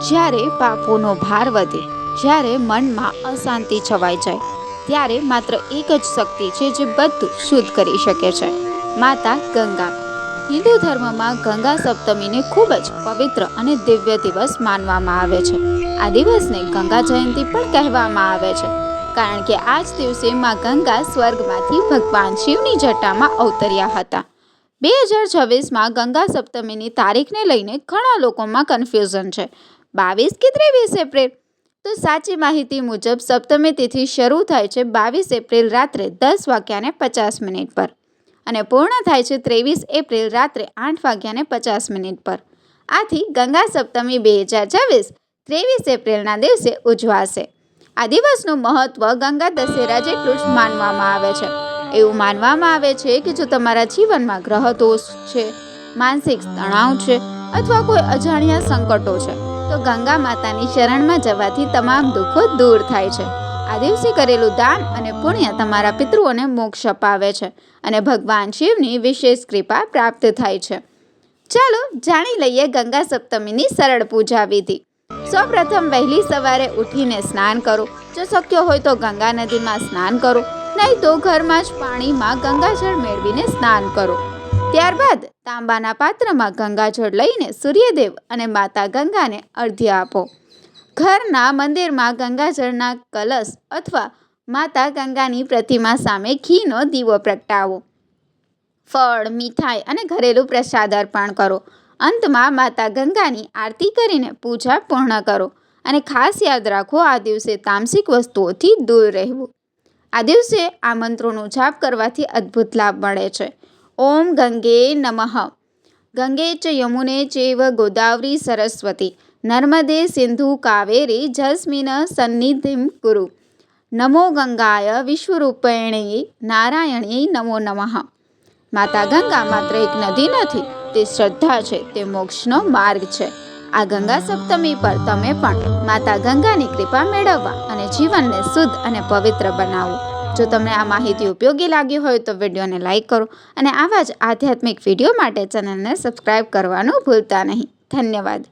જ્યારે પાપોનો ભાર વધે, જ્યારે મનમાં અશાંતિ છવાઈ જાય, ત્યારે માત્ર એક જ શક્તિ છે જે બધું શુદ્ધ કરી શકે છે, માતા ગંગા. હિન્દુ ધર્મમાં ગંગા સપ્તમીને ખૂબ જ પવિત્ર અને દિવ્ય દિવસ માનવામાં આવે છે. આ દિવસને ગંગા જયંતી પણ કહેવામાં આવે છે, કારણ કે આ જ દિવસે માં ગંગા સ્વર્ગમાંથી ભગવાન શિવની જટામાં અવતર્યા હતા. 2026માં ગંગા સપ્તમીની તારીખને લઈને ઘણા લોકોમાં કન્ફ્યુઝન છે. 22 કે 23 એપ્રિલ? તો સાચી માહિતી મુજબ સપ્તમી તિથિ શરૂ થાય છે 22 એપ્રિલ રાત્રે 10:50 પર અને પૂર્ણ થાય છે 23 એપ્રિલ રાત્રે 8:50 પર. આથી ગંગા સપ્તમી 2026 23 એપ્રિલના દિવસે ઉજવાશે. આ દિવસનું મહત્વ ગંગા દશેરા જેટલું જ માનવામાં આવે છે. એવું માનવામાં આવે છે કે જો તમારા જીવનમાં ગ્રહ દોષ છે, માનસિક તણાવ છે અથવા કોઈ અજાણ્યા સંકટો છે, તો ગંગા માતાની શરણમાં જવાથી તમામ દુઃખો દૂર થાય છે. આ દિવસે કરેલું દાન અને પુણ્ય તમારા પિતૃઓને મોક્ષ અપાવે છે અને ભગવાન શિવની વિશેષ કૃપા પ્રાપ્ત થાય છે. ચાલો જાણી લઈએ ગંગા સપ્તમીની સરળ પૂજા વિધિ. સૌપ્રથમ વહેલી સવારે ઉઠીને સ્નાન કરો. જો શક્ય હોય તો ગંગા નદીમાં સ્નાન કરો, નહીં તો ઘરમાં જ પાણીમાં ગંગાજળ મેળવીને સ્નાન કરો. ત્યારબાદ તાંબાના પાત્રમાં ગંગાજળ લઈને સૂર્યદેવ અને માતા ગંગાને અર્ઘ્ય આપો. ઘરના મંદિરમાં ગંગાજળના કલશ અથવા માતા ગંગાની પ્રતિમા સામે ઘીનો દીવો પ્રગટાવો. ફળ, મીઠાઈ અને ઘરેલું પ્રસાદ અર્પણ કરો. અંતમાં માતા ગંગાની આરતી કરીને પૂજા પૂર્ણ કરો. અને ખાસ યાદ રાખો, આ દિવસે તામસિક વસ્તુઓથી દૂર રહેવું. આ દિવસે આ મંત્રોનો જાપ કરવાથી અદ્ભુત લાભ મળે છે. ઓમ ગંગે નમઃ. ગંગે ચ યમુને ચૈવ ગોદાવરી સરસ્વતી નર્મદે સિંધુ કાવેરી જસ્મિન સન્નિધિમ કુરુ. નમો ગંગાય વિશ્વરૂપિણે નારાયણે નમો નમઃ. માતા ગંગા માત્ર એક નદી નથી, તે શ્રદ્ધા છે, તે મોક્ષનો માર્ગ છે. આ ગંગા સપ્તમી પર તમે પણ માતા ગંગાની કૃપા મેળવવા અને જીવનને શુદ્ધ અને પવિત્ર બનાવો. જો તમને આ માહિતી ઉપયોગી લાગી હોય તો વિડીયોને લાઇક કરો અને આવા જ આધ્યાત્મિક વિડીયો માટે ચેનલને સબસ્ક્રાઈબ કરવાનું ભૂલતા નહીં. ધન્યવાદ.